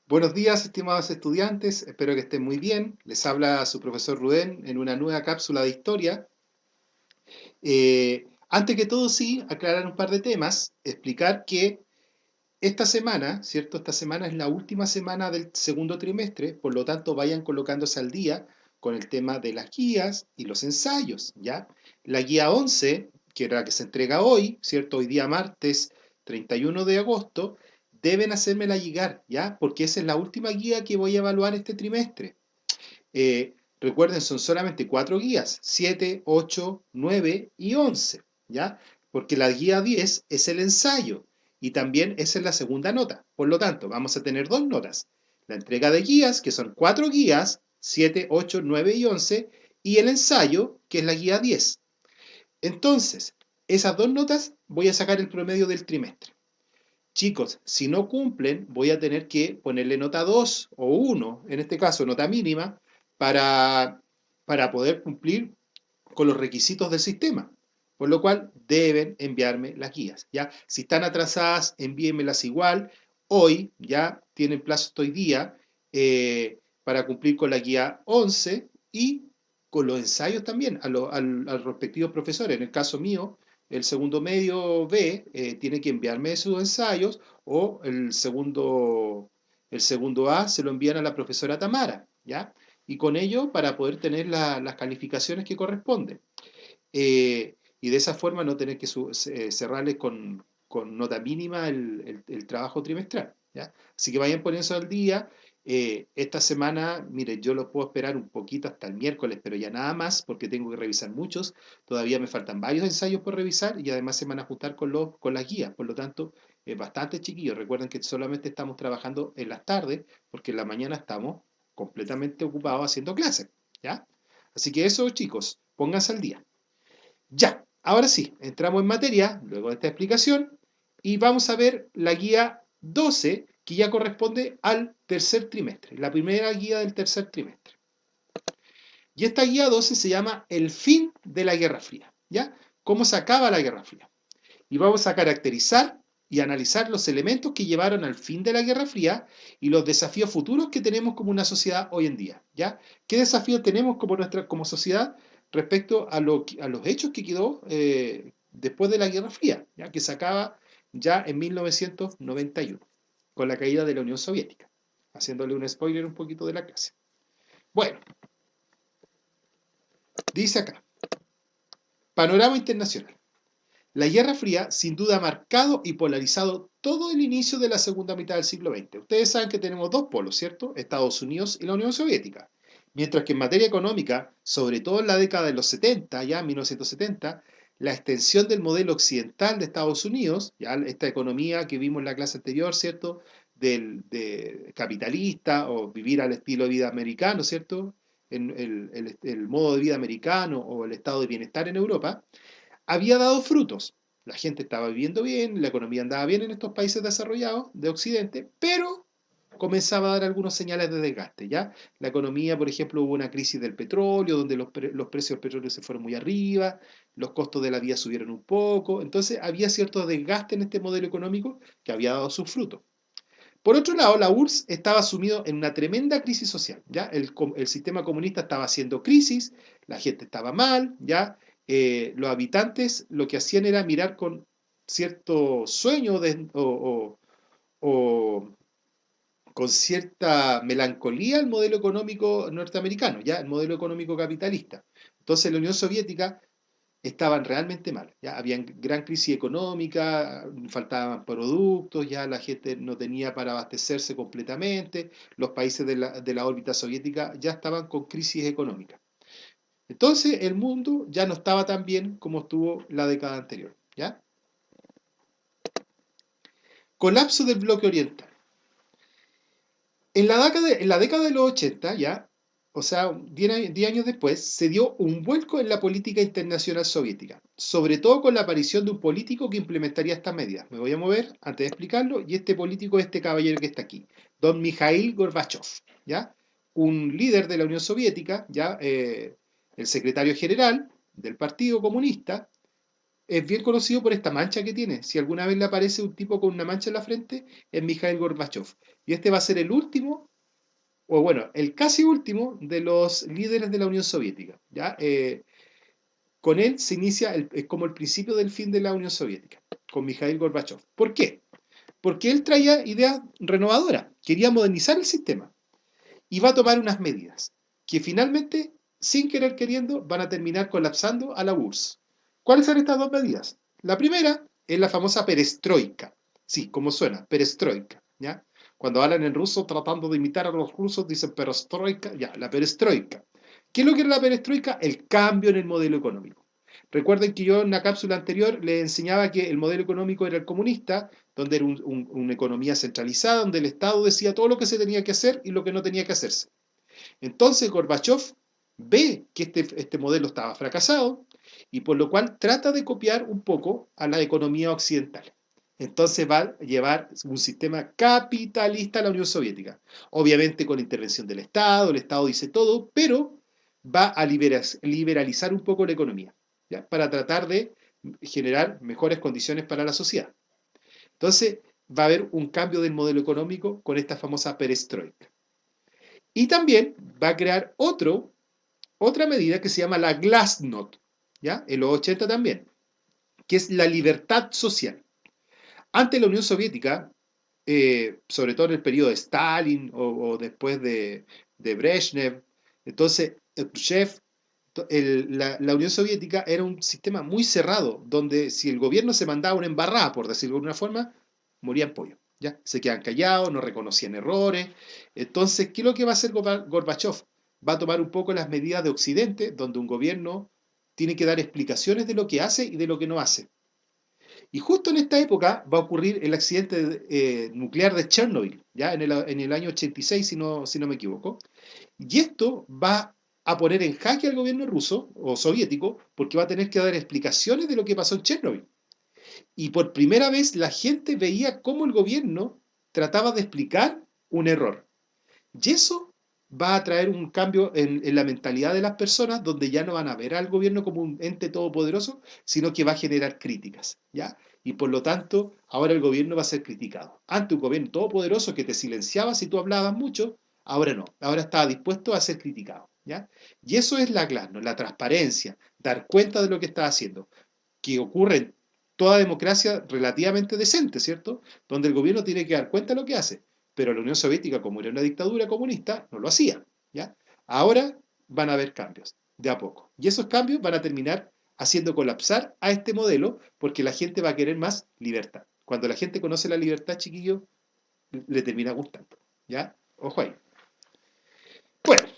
Buenos días, estimados estudiantes, espero que estén muy bien. Les habla su profesor Rubén en una nueva cápsula de historia. Antes que todo, sí, aclarar un par de temas, explicar que esta semana, ¿cierto? Esta semana es la última semana del segundo trimestre, por lo tanto vayan colocándose al día con el tema de las guías y los ensayos, ¿ya? La guía 11, que era la que se entrega hoy, ¿cierto? Hoy día martes 31 de agosto, deben hacérmela llegar, ¿ya? Porque esa es la última guía que voy a evaluar este trimestre. Recuerden, son solamente cuatro guías, 7, 8, 9 y 11, ¿ya? Porque la guía 10 es el ensayo y también esa es la segunda nota. Por lo tanto, vamos a tener dos notas. La entrega de guías, que son cuatro guías, 7, 8, 9 y 11, y el ensayo, que es la guía 10. Entonces, esas dos notas voy a sacar el promedio del trimestre. Chicos, si no cumplen, voy a tener que ponerle nota 2 o 1, en este caso nota mínima, para, para poder cumplir con los requisitos del sistema. Por lo cual deben enviarme las guías. ¿Ya? Si están atrasadas, envíenmelas igual. Hoy ya tienen plazo hasta hoy día para cumplir con la guía 11 y con los ensayos también a los respectivos profesores. En el caso mío, el segundo medio B tiene que enviarme sus ensayos o el segundo A se lo envían a la profesora Tamara, ¿ya? Y con ello para poder tener las calificaciones que corresponden. Y de esa forma no tener que cerrarles con nota mínima el trabajo trimestral, ¿ya? Así que vayan poniéndose al día. Esta semana, mire, yo lo puedo esperar un poquito hasta el miércoles, pero ya nada más, porque tengo que revisar muchos. Todavía me faltan varios ensayos por revisar y además se van a ajustar con las guías. Por lo tanto, bastante chiquillos. Recuerden que solamente estamos trabajando en las tardes, porque en la mañana estamos completamente ocupados haciendo clases, ¿ya? Así que eso, chicos, pónganse al día. Ya, ahora sí, entramos en materia, luego de esta explicación, y vamos a ver la guía 12, que ya corresponde al tercer trimestre, la primera guía del tercer trimestre. Y esta guía 12 se llama El fin de la Guerra Fría, ¿ya? ¿Cómo se acaba la Guerra Fría? Y vamos a caracterizar y analizar los elementos que llevaron al fin de la Guerra Fría y los desafíos futuros que tenemos como una sociedad hoy en día, ¿ya? ¿Qué desafíos tenemos como sociedad respecto a los hechos que quedó después de la Guerra Fría, ¿ya? Que se acaba ya en 1991, con la caída de la Unión Soviética, haciéndole un spoiler un poquito de la clase. Bueno, dice acá, panorama internacional. La Guerra Fría sin duda ha marcado y polarizado todo el inicio de la segunda mitad del siglo XX. Ustedes saben que tenemos dos polos, ¿cierto? Estados Unidos y la Unión Soviética. Mientras que en materia económica, sobre todo en la década de los 70, ya 1970, la extensión del modelo occidental de Estados Unidos, ya esta economía que vimos en la clase anterior, ¿cierto? De capitalista o vivir al estilo de vida americano, ¿cierto? En el modo de vida americano o el estado de bienestar en Europa, había dado frutos. La gente estaba viviendo bien, la economía andaba bien en estos países desarrollados de Occidente, pero comenzaba a dar algunos señales de desgaste, ¿ya? La economía, por ejemplo, hubo una crisis del petróleo, donde los precios del petróleo se fueron muy arriba, los costos de la vida subieron un poco, entonces había cierto desgaste en este modelo económico que había dado sus frutos. Por otro lado, la URSS estaba sumido en una tremenda crisis social, ¿ya? El sistema comunista estaba haciendo crisis, la gente estaba mal, ¿ya? Los habitantes lo que hacían era mirar con cierto sueño o con cierta melancolía el modelo económico norteamericano, ¿ya? El modelo económico capitalista. Entonces la Unión Soviética estaban realmente mal. ¿Ya? Había gran crisis económica, faltaban productos, ya la gente no tenía para abastecerse completamente, los países de la órbita soviética ya estaban con crisis económica. Entonces el mundo ya no estaba tan bien como estuvo la década anterior. ¿Ya? Colapso del bloque oriental. En la década de los 80, ya, o sea, 10 años después, se dio un vuelco en la política internacional soviética, sobre todo con la aparición de un político que implementaría estas medidas. Me voy a mover antes de explicarlo, y este político es este caballero que está aquí, don Mikhail Gorbachev, ¿ya? Un líder de la Unión Soviética, ¿ya? El secretario general del Partido Comunista, es bien conocido por esta mancha que tiene. Si alguna vez le aparece un tipo con una mancha en la frente, es Mikhail Gorbachev. Y este va a ser el último, o bueno, el casi último de los líderes de la Unión Soviética. ¿Ya? Con él se inicia, es como el principio del fin de la Unión Soviética, con Mikhail Gorbachev. ¿Por qué? Porque él traía ideas renovadoras, quería modernizar el sistema y va a tomar unas medidas que finalmente, sin querer queriendo, van a terminar colapsando a la URSS. ¿Cuáles son estas dos medidas? La primera es la famosa perestroika. Sí, como suena, perestroika. ¿Ya? Cuando hablan en ruso tratando de imitar a los rusos, dicen perestroika, ya, la perestroika. ¿Qué es lo que es la perestroika? El cambio en el modelo económico. Recuerden que yo en la cápsula anterior les enseñaba que el modelo económico era el comunista, donde era una economía centralizada, donde el Estado decía todo lo que se tenía que hacer y lo que no tenía que hacerse. Entonces Gorbachev ve que este modelo estaba fracasado y por lo cual trata de copiar un poco a la economía occidental. Entonces va a llevar un sistema capitalista a la Unión Soviética. Obviamente con la intervención del Estado, el Estado dice todo, pero va a liberalizar un poco la economía, ¿ya? Para tratar de generar mejores condiciones para la sociedad. Entonces va a haber un cambio del modelo económico con esta famosa perestroika. Y también va a crear otra medida que se llama la Glasnost, ¿ya? En los 80 también, que es la libertad social. Ante la Unión Soviética, sobre todo en el periodo de Stalin o después de Brezhnev, entonces Khrushchev, la Unión Soviética era un sistema muy cerrado, donde si el gobierno se mandaba una embarrada, por decirlo de alguna forma, morían pollo. ¿Ya? Se quedan callados, no reconocían errores. Entonces, ¿qué es lo que va a hacer Gorbachev? Va a tomar un poco las medidas de Occidente, donde un gobierno tiene que dar explicaciones de lo que hace y de lo que no hace. Y justo en esta época va a ocurrir el accidente nuclear de Chernobyl, ¿ya? En el año 86, si no me equivoco. Y esto va a poner en jaque al gobierno ruso o soviético porque va a tener que dar explicaciones de lo que pasó en Chernobyl. Y por primera vez la gente veía cómo el gobierno trataba de explicar un error. Y eso va a traer un cambio en la mentalidad de las personas, donde ya no van a ver al gobierno como un ente todopoderoso, sino que va a generar críticas, ¿ya? Y por lo tanto, ahora el gobierno va a ser criticado. Antes un gobierno todopoderoso que te silenciaba si tú hablabas mucho, ahora no, ahora está dispuesto a ser criticado, ¿ya? Y eso es la glasnost, la transparencia, dar cuenta de lo que está haciendo, que ocurre en toda democracia relativamente decente, ¿cierto? Donde el gobierno tiene que dar cuenta de lo que hace. Pero la Unión Soviética, como era una dictadura comunista, no lo hacía, ¿ya? Ahora van a haber cambios, de a poco. Y esos cambios van a terminar haciendo colapsar a este modelo porque la gente va a querer más libertad. Cuando la gente conoce la libertad, chiquillo, le termina gustando, ¿ya? Ojo ahí. Bueno,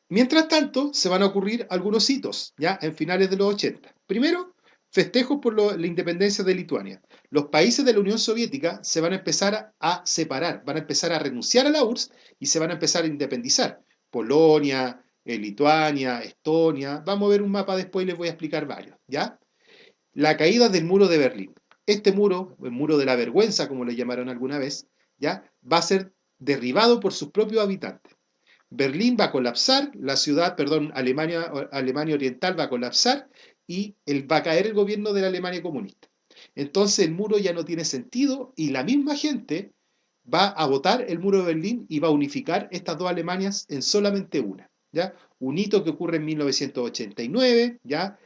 mientras tanto, se van a ocurrir algunos hitos, ya en finales de los 80. Primero, festejos por la independencia de Lituania. Los países de la Unión Soviética se van a empezar a separar, van a empezar a renunciar a la URSS y se van a empezar a independizar. Polonia, Lituania, Estonia. Vamos a ver un mapa después y les voy a explicar varios, ¿ya? La caída del muro de Berlín. Este muro, el muro de la vergüenza, como le llamaron alguna vez, ¿ya? Va a ser derribado por sus propios habitantes. Berlín va a colapsar, la ciudad, perdón, Alemania Oriental va a colapsar y va a caer el gobierno de la Alemania comunista. Entonces el muro ya no tiene sentido y la misma gente va a votar el muro de Berlín y va a unificar estas dos Alemanias en solamente una. ¿Ya? Un hito que ocurre en 1989, ¿ya?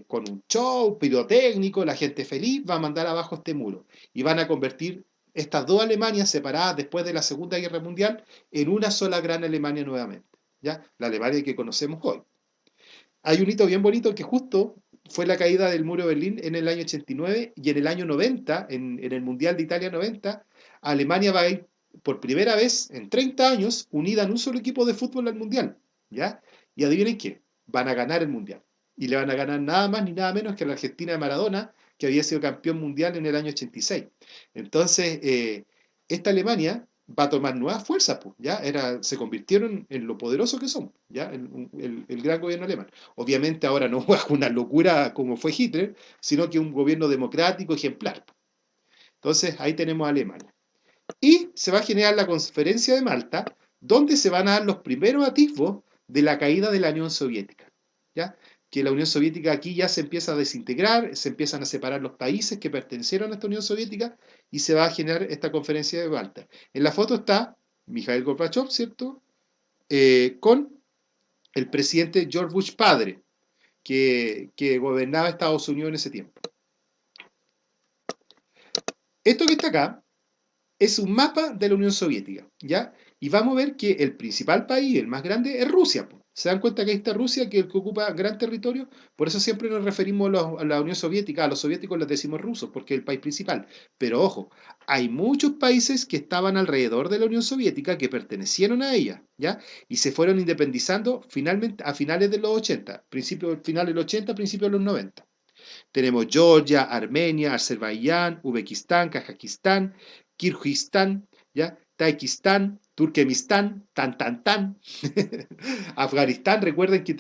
Con un show pirotécnico, la gente feliz va a mandar abajo este muro y van a convertir estas dos Alemanias separadas después de la Segunda Guerra Mundial en una sola gran Alemania nuevamente, ¿ya? La Alemania que conocemos hoy. Hay un hito bien bonito que justo fue la caída del muro de Berlín en el año 89 y en el año 90, en el Mundial de Italia 90, Alemania va a ir por primera vez en 30 años unida en un solo equipo de fútbol al Mundial, ¿ya? Y adivinen qué, van a ganar el Mundial. Y le van a ganar nada más ni nada menos que a la Argentina de Maradona, que había sido campeón mundial en el año 86. Entonces, esta Alemania va a tomar nuevas fuerzas, pues, ¿ya? Se convirtieron en lo poderoso que son, ¿ya? El gran gobierno alemán. Obviamente ahora no bajo una locura como fue Hitler, sino que un gobierno democrático ejemplar. Entonces ahí tenemos a Alemania. Y se va a generar la conferencia de Malta, donde se van a dar los primeros atisbos de la caída de la Unión Soviética, ¿ya? que la Unión Soviética aquí ya se empieza a desintegrar, se empiezan a separar los países que pertenecieron a esta Unión Soviética y se va a generar esta conferencia de Yalta. En la foto está Mikhail Gorbachev, ¿cierto? Con el presidente George Bush padre, que gobernaba Estados Unidos en ese tiempo. Esto que está acá es un mapa de la Unión Soviética, ¿ya? Y vamos a ver que el principal país, el más grande, es Rusia. ¿Se dan cuenta que ahí está Rusia, que ocupa gran territorio? Por eso siempre nos referimos a la Unión Soviética, a los soviéticos les decimos rusos, porque es el país principal. Pero ojo, hay muchos países que estaban alrededor de la Unión Soviética que pertenecieron a ella, ¿ya? Y se fueron independizando finalmente a finales de los 80, finales de los 80, principios de los 90. Tenemos Georgia, Armenia, Azerbaiyán, Uzbekistán, Kazajistán, Kirguistán, ¿ya? Tayikistán, Turkmenistán, tan. Afganistán, recuerden que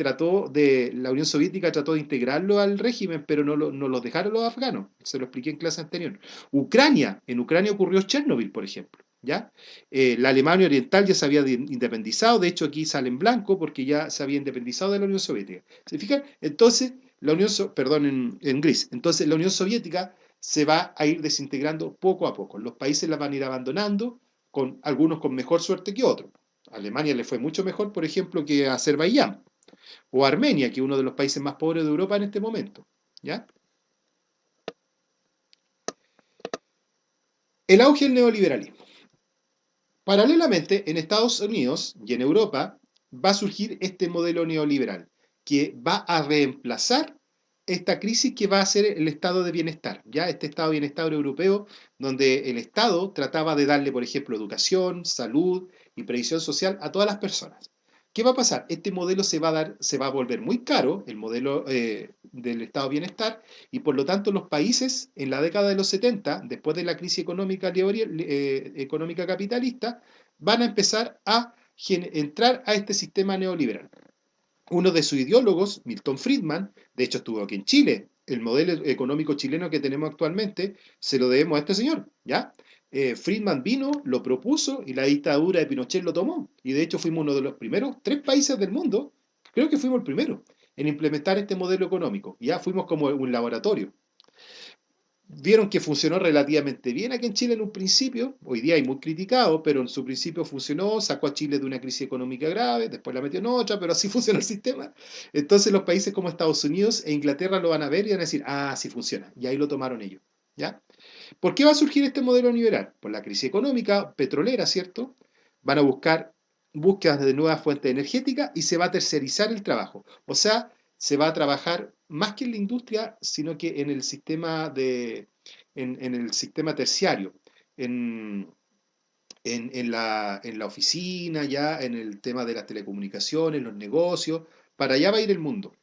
la Unión Soviética trató de integrarlo al régimen, pero no lo dejaron los afganos. Se lo expliqué en clase anterior. Ucrania, en Ucrania ocurrió Chernobyl, por ejemplo. ¿Ya? La Alemania Oriental ya se había independizado, de hecho aquí sale en blanco porque ya se había independizado de la Unión Soviética. ¿Se fijan? Entonces, en gris. Entonces, la Unión Soviética se va a ir desintegrando poco a poco. Los países la van a ir abandonando, algunos con mejor suerte que otros. A Alemania le fue mucho mejor, por ejemplo, que a Azerbaiyán o a Armenia, que es uno de los países más pobres de Europa en este momento. ¿Ya? El auge del neoliberalismo. Paralelamente, en Estados Unidos y en Europa va a surgir este modelo neoliberal que va a reemplazar esta crisis que va a ser el estado de bienestar, ya este estado de bienestar europeo, donde el Estado trataba de darle, por ejemplo, educación, salud y previsión social a todas las personas. ¿Qué va a pasar? Este modelo se va a volver muy caro, el modelo del estado de bienestar, y por lo tanto los países en la década de los 70, después de la crisis económica capitalista, van a empezar a entrar a este sistema neoliberal. Uno de sus ideólogos, Milton Friedman, de hecho estuvo aquí en Chile. El modelo económico chileno que tenemos actualmente se lo debemos a este señor, ¿ya? Friedman vino, lo propuso y la dictadura de Pinochet lo tomó. Y de hecho fuimos uno de los primeros 3 países del mundo, creo que fuimos el primero, en implementar este modelo económico. Ya fuimos como un laboratorio. Vieron que funcionó relativamente bien aquí en Chile en un principio, hoy día hay muy criticado, pero en su principio funcionó, sacó a Chile de una crisis económica grave, después la metió en otra, pero así funciona el sistema. Entonces los países como Estados Unidos e Inglaterra lo van a ver y van a decir, ah, sí funciona, y ahí lo tomaron ellos. ¿Ya? ¿Por qué va a surgir este modelo neoliberal? Por la crisis económica petrolera, ¿cierto? Van a buscar búsquedas de nuevas fuentes energéticas y se va a tercerizar el trabajo. O sea, se va a trabajar más que en la industria, sino que en el sistema en el sistema terciario, en, en la oficina, ya, en el tema de las telecomunicaciones, los negocios. Para allá va a ir el mundo.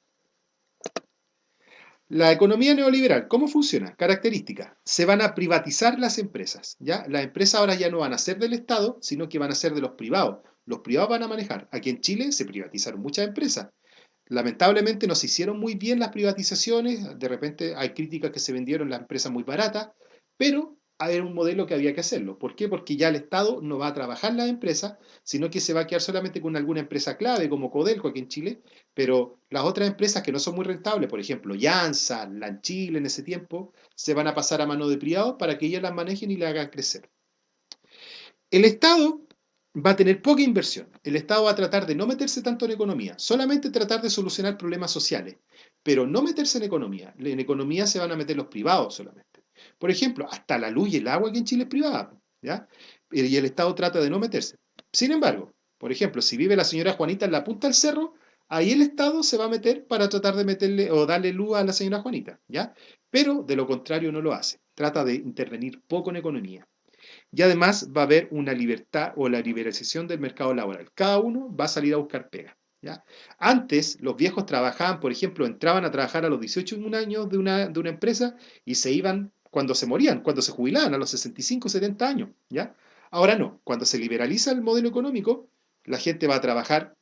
La economía neoliberal, ¿cómo funciona? Características. Se van a privatizar las empresas, ¿ya? Las empresas ahora ya no van a ser del Estado, sino que van a ser de los privados. Los privados van a manejar. Aquí en Chile se privatizaron muchas empresas. Lamentablemente no se hicieron muy bien las privatizaciones, de repente hay críticas que se vendieron las empresas muy baratas, pero era un modelo que había que hacerlo. ¿Por qué? Porque ya el Estado no va a trabajar en las empresas, sino que se va a quedar solamente con alguna empresa clave como Codelco aquí en Chile, pero las otras empresas que no son muy rentables, por ejemplo, Yansa, Lanchile en ese tiempo, se van a pasar a mano de privados para que ellas las manejen y las hagan crecer. El Estado va a tener poca inversión. El Estado va a tratar de no meterse tanto en economía, solamente tratar de solucionar problemas sociales, pero no meterse en economía. En economía se van a meter los privados solamente. Por ejemplo, hasta la luz y el agua aquí en Chile es privada, ¿ya? Y el Estado trata de no meterse. Sin embargo, por ejemplo, si vive la señora Juanita en la punta del cerro, ahí el Estado se va a meter para tratar de meterle o darle luz a la señora Juanita, ¿ya? Pero de lo contrario no lo hace. Trata de intervenir poco en economía. Y además va a haber una libertad o la liberalización del mercado laboral. Cada uno va a salir a buscar pega. ¿Ya? Antes, los viejos trabajaban, por ejemplo, entraban a trabajar a los 18 años de una empresa y se iban cuando se morían, cuando se jubilaban, a los 65, 70 años. ¿Ya? Ahora no. Cuando se liberaliza el modelo económico, la gente va a trabajar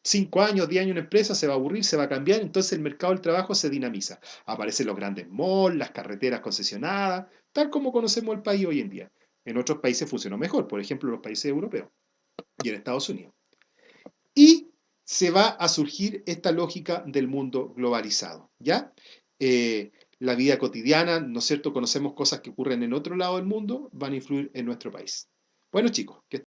5 años, 10 años en una empresa, se va a aburrir, se va a cambiar, entonces el mercado del trabajo se dinamiza. Aparecen los grandes malls, las carreteras concesionadas, tal como conocemos el país hoy en día. En otros países funcionó mejor, por ejemplo, los países europeos y en Estados Unidos. Y se va a surgir esta lógica del mundo globalizado, ¿ya? La vida cotidiana, ¿no es cierto? Conocemos cosas que ocurren en otro lado del mundo, van a influir en nuestro país. Bueno, chicos, que